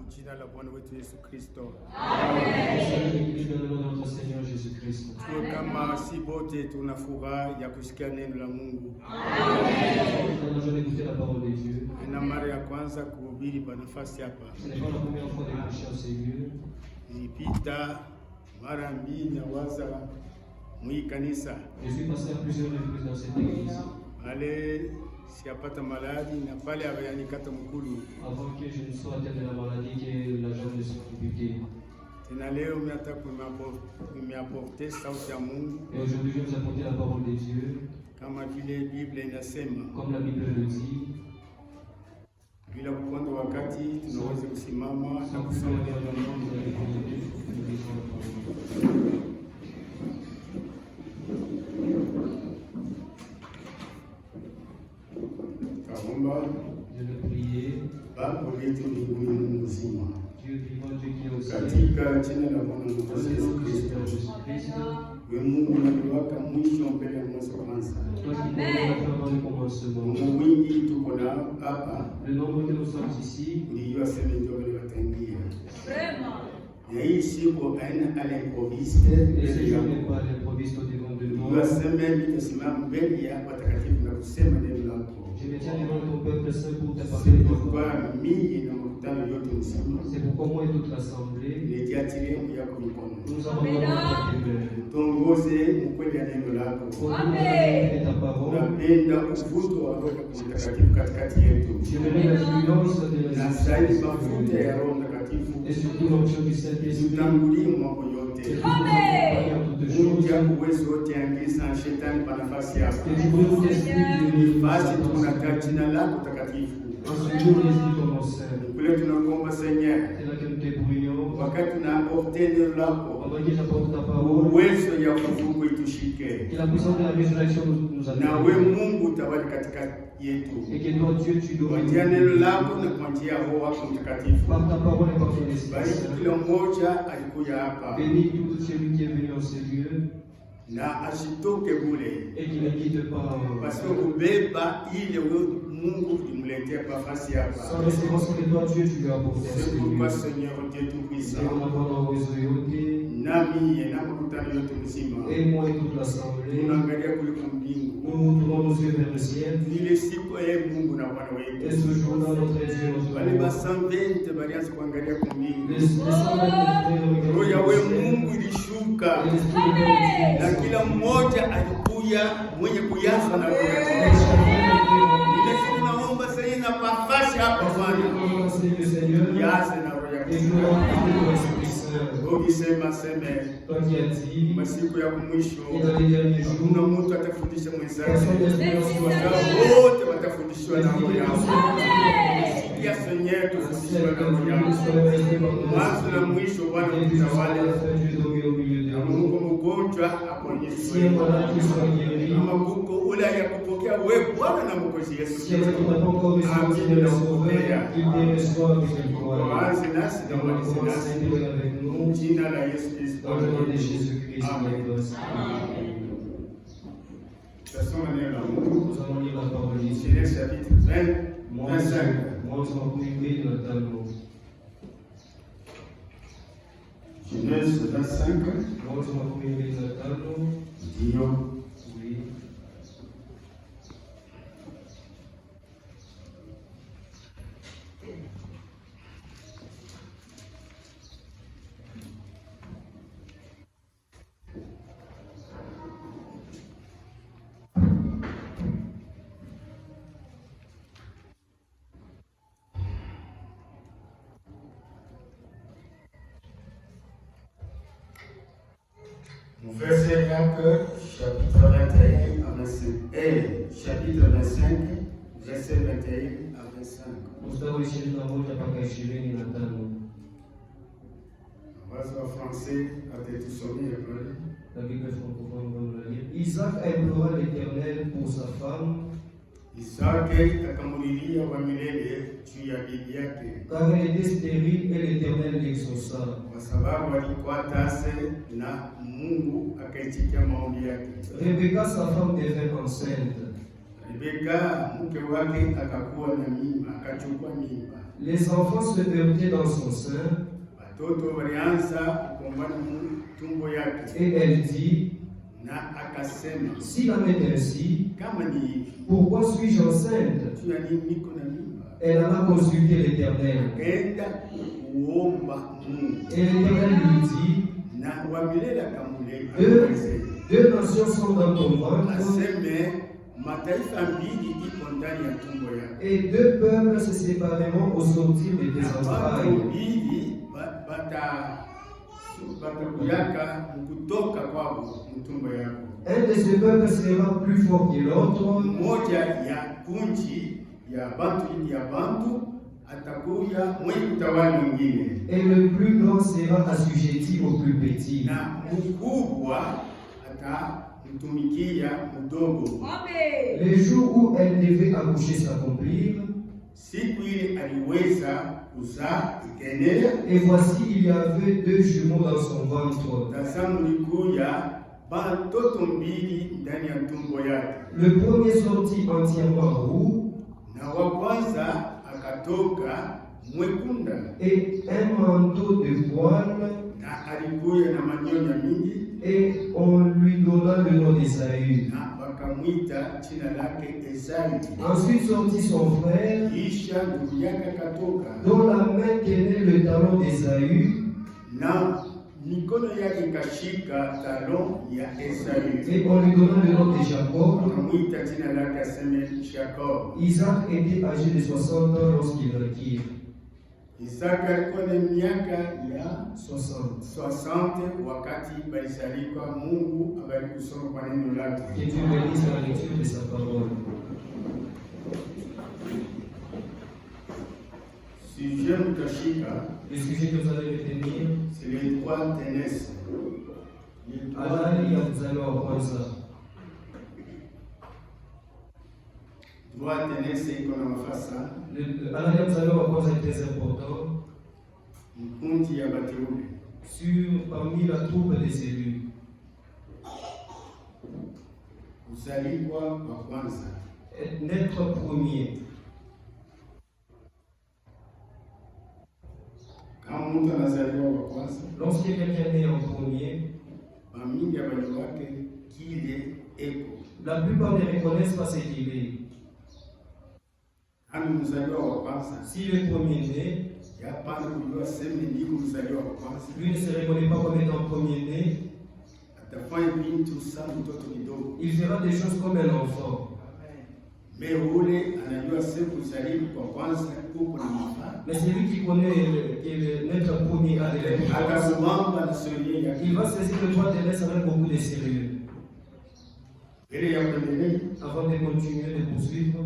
Jina la Bwana wetu Yesu Kristo. Tuwe kama si bote tuna furaha ya kusikia neno la Mungu. Na mara ya kwanza kuhubiri kwa nafasi hapa. Nilipita mara mbili na waza mwi kanisa. Ale siapata maladi na pale abayanikata mkulu. Avant que je ne sois atteint de la maladie que la jambe se compliquée. Tena leo miataka kumiaporte sauti ya Mungu. Et aujourd'hui je vais vous apporter la parole de Dieu. Kama vile Biblia inasema. Comme la Bible le dit. Bila kuponda wakati tunaweza kusimama na kusoma neno la Mungu. Je vais prier. Baba wetu mbinguni, Mungu mzima, Dieu vivant, Dieu qui est au ciel, katika jina la Bwana wetu Yesu Kristo, wewe Mungu unaliwaka mwisho mbele ya mwanzo kwanza. Mungu wingi tuko na hapa, le nombre que nous sommes ici, ulijua sema ndio wale wataingia. Na hii siku aina al-improviste, n'est pas l'improviste au devant de moi. ulijua sema nitasimama mbele ya watakatifu na kusema neno lako. Je me tiens devant ton peuple saint pour te parler de toi. C'est pourquoi moi et toute l'assemblée, nous avons besoin de tes mains. Tongoze mkweli ya neno lako. Amen. Ta parole. Napenda uvuto wa Roho Mtakatifu katikati yetu. Je veux la fluence de la Zaidi mafuta ya Roho Mtakatifu. Et surtout l'onction du Saint-Esprit. Tutangulie mambo yote. Amen. Mungu uwezo wote angiza shetani kwa nafasi yako. Que tu brûles l'esprit de basi tunakaa jina lako takatifu. Kule tunakuomba Seigneur. Wakati tunaapporte neno lako. Uwezo ya kuvuka itushike. Na we Mungu utawali katika yetu. Kwa njia neno lako na kwa njia Roho wako Mtakatifu. Bariki kila mmoja alikuja hapa. Na asitoke bure. Basi ubeba ile Mungu imletea nafasi hapa. Kwa Seigneur Dieu tout-puissant. Nami na mkutano yote mzima. Tunaangalia kule kwa mbingu. Ile siku ya Mungu na Bwana wetu. Wale basambente balianza kuangalia kwa mbingu. Roho ya Mungu ilishuka. Na kila mmoja alikuja mwenye kuyaza na roho yake. Tunaomba Seigneur na pafasi hapa Bwana. Yaze na roho yake. Ukisema seme masiku ya mwisho kuna mtu atafundisha mwenzake. Wote watafundishwa na roho yao. Sikia Seigneur tufundishwe na roho yao. Mwanzo na mwisho Bwana utawale. Mungu mgonjwa aponyeshwe. Kama kuko ule ya kupokea wewe Bwana na Mwokozi Yesu Kristo. Amini na kupokea. Waanze nasi na walize nasi. Jina la Yesu Kristo. Amen. Tasoma neno la Mungu. Nous allons lire la parole ici. Genèse chapitre 20, 25. Genèse 25. Dio. Oui. Verset chapitre 21 à 25. Chapitre 25, verset 21 à 25. Wazo wa français atatusomea pale. La Bible francophone va la lire. Isaac implora l'Éternel pour sa femme. Isaac akamulilia wa milele juu ya bibi yake. Car elle était stérile et l'Éternel l'exauça. Kwa sababu alikuwa tasa na Mungu akaitikia maombi yake. Rebecca sa femme devint enceinte. Rebecca mke wake akakuwa na mimba, akachukua mimba. Les enfants se heurtaient dans son sein. Et elle dit, s'il en est ainsi, pourquoi suis-je enceinte? Elle alla consulter l'Éternel. Et l'Éternel lui dit, deux nations sont dans ton ventre, et deux peuples se sépareront au sortir de tes entrailles. Un de ces peuples sera plus fort que l'autre, et le plus grand sera assujetti au plus petit. Les jours où elle devait accoucher s'accomplirent, et voici il y avait deux jumeaux dans son ventre. Le premier sortit entièrement roux, et un manteau de poils, et on lui donna le nom d'Ésaü. Ensuite sortit son frère, dont la main tenait le talon d'Ésaü, et on lui donna le nom de Jacob. Isaac était âgé de 60 ans lorsqu'il naquit. Isaka alikuwa na miaka ya 60 wakati balizaliwa. Mungu abariki kusoma kwa neno lake. Que Dieu bénisse la lecture de sa parole. Sujet mutashika, le sujet que vous allez retenir, c'est les trois tenesi. Halali ya kuzaliwa wa kwanza. Droit tenesi iko na mafasa. Halali ya kuzaliwa wa kwanza est très important. Mkundi ya bateule. Parmi la troupe des élus. Kuzaliwa wa kwanza. Naître premier. Lorsque quelqu'un est en premier, la plupart ne reconnaissent pas ce qu'il est. Si le premier né, lui ne se reconnaît pas comme étant premier-né, il fera des choses comme un enfant. Mais c'est lui qui connaît notre premier à il va saisir le droit de laisser avec beaucoup de sérieux. Avant de continuer de poursuivre,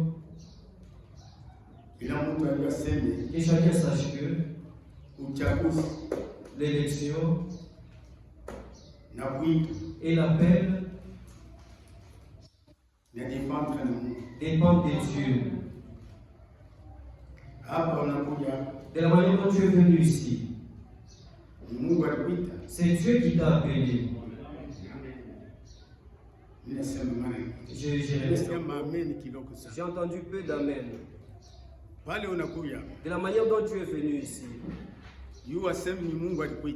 et chacun sache que l'élection et l'appel dépendent de Dieu. De la manière dont tu es venu ici, c'est Dieu qui t'a appelé. J'ai entendu peu d'amen. De la manière dont tu es venu ici,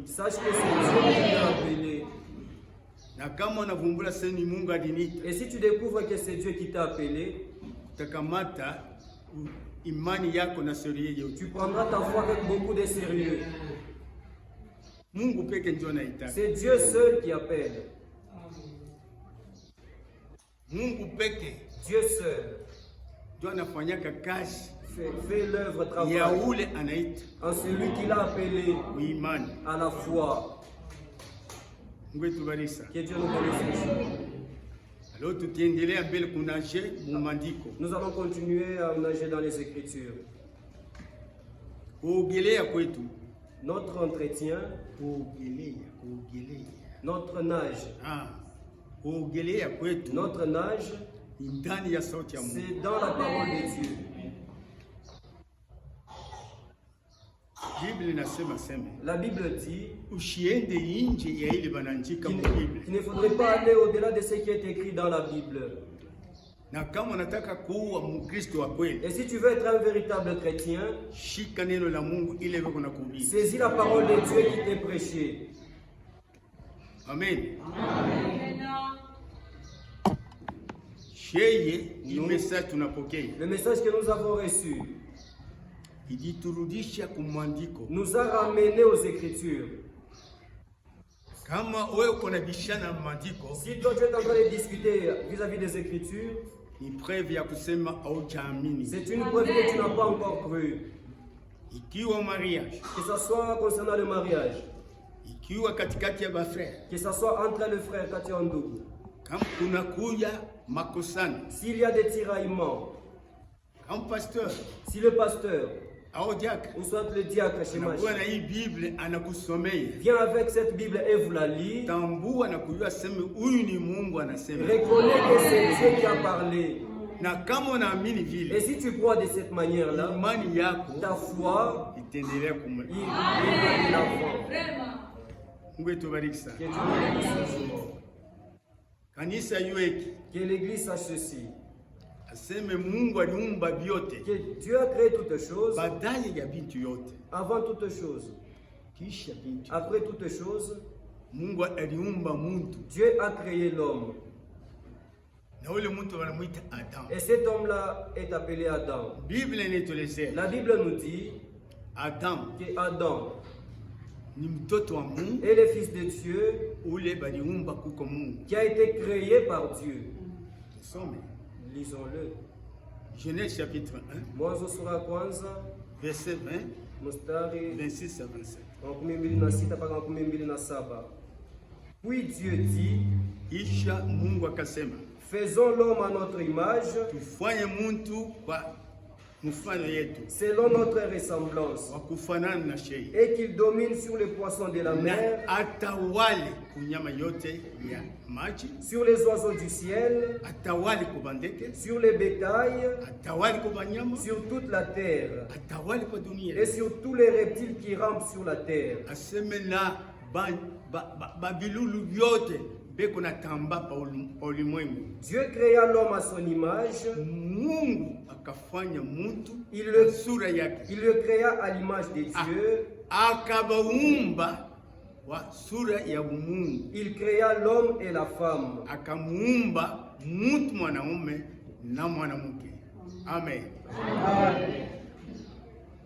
sache que c'est Dieu qui t'a appelé. Et si tu découvres que c'est Dieu qui t'a appelé, tu prendras ta foi avec beaucoup de sérieux. C'est Dieu seul qui appelle. Dieu seul fait l'œuvre travail en celui qui l'a appelé à la foi. Que Dieu nous bénisse. Nous allons continuer à nager dans les Écritures. Notre entretien, notre nage, notre nage, c'est dans la parole de Dieu. La Bible dit qu'il ne faudrait pas aller au-delà de ce qui est écrit dans la Bible. Na kama unataka kuwa Mkristo wa kweli, et si tu veux être un véritable chrétien, shika neno la Mungu ile wewe unakuhubiri. Saisis la parole de Dieu qui t'est prêchée. Amen. Amen. Sheye ni message tunapokea. Le message que nous avons reçu iditurudisha kumwandiko, nous a ramené aux Écritures. Kama wewe uko na bishana maandiko, si toi tu es en train de discuter vis-à-vis des Écritures, ni preuve ya kusema haujaamini. C'est une preuve que tu n'as pas encore cru. Ikiwa mariage, que ce soit concernant le mariage, ikiwa katikati ya bafrère, que ce soit entre les frères kati ya ndugu, kama kuna kuya makosani, s'il y a des tiraillements, kama pasteur, si le pasteur au diacre, ou soit le diacre chez Machi, na hii Bible anakusomea, viens avec cette Bible et vous la lisez, tambua na kujua sema huyu ni Mungu anasema, reconnais que c'est Dieu qui a parlé. Na kama unaamini vile, et si tu crois de cette manière-là, imani yako, ta foi itaendelea kumwe. Mungu tubariki sana. Kanisa yueki, que l'église sache ceci, aseme Mungu aliumba vyote, que Dieu a créé toutes choses, baadaye ya vitu yote, avant toutes choses, kisha vitu, après toutes choses, Mungu aliumba mtu, Dieu a créé l'homme. Na ule mtu wanamuita Adam. Et cet homme-là est appelé Adam. La Bible nous dit Adam que Adam ni mtoto wa Mungu, est le fils de Dieu, ule baliumba kuko Mungu, qui a été créé par Dieu. Lisons-le. Genèse chapitre 1, Mwanzo sura kwanza, verset 20, mstari 26 à 27. 26 mpaka 27. Puis Dieu dit, kisha Mungu akasema, faisons l'homme à notre image, tufanye mtu kwa mfano yetu, selon notre ressemblance, wa kufanana na shei, et qu'il domine sur les poissons de la mer, atawale kunyama yote ya maji, sur les oiseaux du ciel, atawale kubandeke, sur les bétails, atawale kubanyama, sur toute la terre, atawale kwa dunia, et sur tous les reptiles qui rampent sur la terre. Aseme na babilulu vyote beko na tamba pa ulimwengu. Dieu créa l'homme à son image. Mungu akafanya mtu sura yake. Il le créa à l'image de Dieu. Akabaumba wa sura ya Mungu. Il créa l'homme et la femme. Akamuumba mtu mwanaume na mwanamke. Amen. Amen.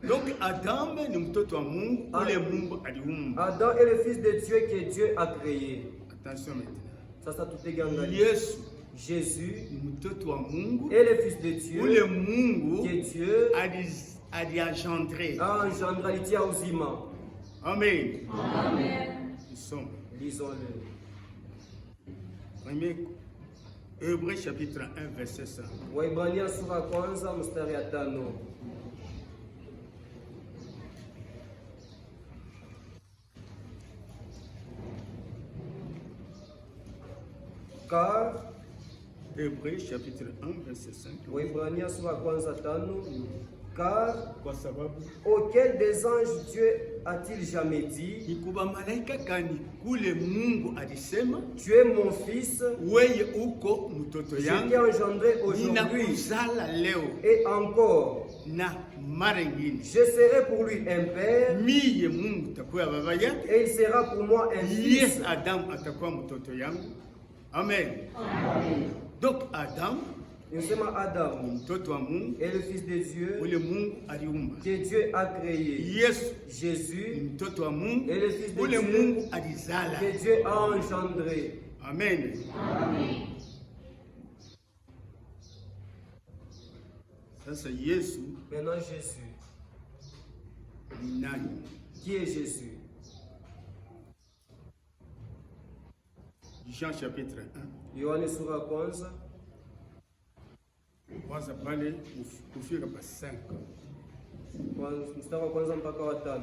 Donc Adam ni mtoto wa Mungu, ule Mungu aliumba. Adam est le fils de Dieu que Dieu a créé. Attention maintenant. Ça tout est gangani. Yesu, Jésus ni mtoto wa Mungu, est le fils de Dieu. Ule Mungu que Dieu a engendré. A engendré itia uzima. Amen. Amen. Lisons-le. Premier Hébreux chapitre 1 verset 5. Waebrania sura kwanza mstari ya 5. Car Hébreux chapitre 1 verset 5. Waebrania sura kwanza 5. Car kwa sababu auquel des anges Dieu a-t-il jamais dit, ikuba malaika kani kule Mungu alisema, tu es mon fils, weye uko mtoto yangu, je t'ai engendré aujourd'hui, ninakuzala leo, et encore na mara nyingine je serai pour lui un père, miye Mungu takuwa baba yake, et il sera pour moi un fils. Yes, Adam atakuwa mtoto yangu. Amen. Amen. Donc Adam Adam mtoto wa Mungu est le fils de Dieu, ule Mungu aliumba, que Dieu a créé. Yesu Jésus mtoto wa Mungu est le fils de ule Dieu, Mungu alizala, que Dieu a engendré. Amen. Amen. Sasa Yesu, maintenant Jésus, ni nani? Qui est Jésus? Jean chapitre 1. Yohane sura kwanza. Kwanza pale kufika pa 5. Mstari wa kwanza mpaka wa 5.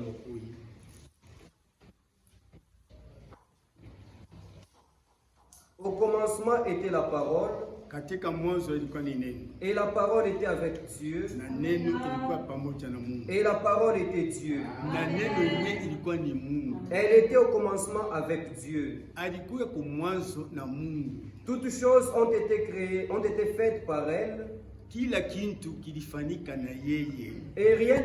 Au commencement était la parole. Katika mwanzo ilikuwa ni neno. Et la parole était avec Dieu. Na neno ilikuwa pamoja na Mungu. Et la parole était Dieu. Na neno yenyewe ilikuwa ni Mungu. Elle était au commencement avec Dieu. Alikuwa kwa mwanzo na Mungu. Toutes choses ont été créées, ont été faites par elle. Kila kitu kilifanyika na yeye. Et rien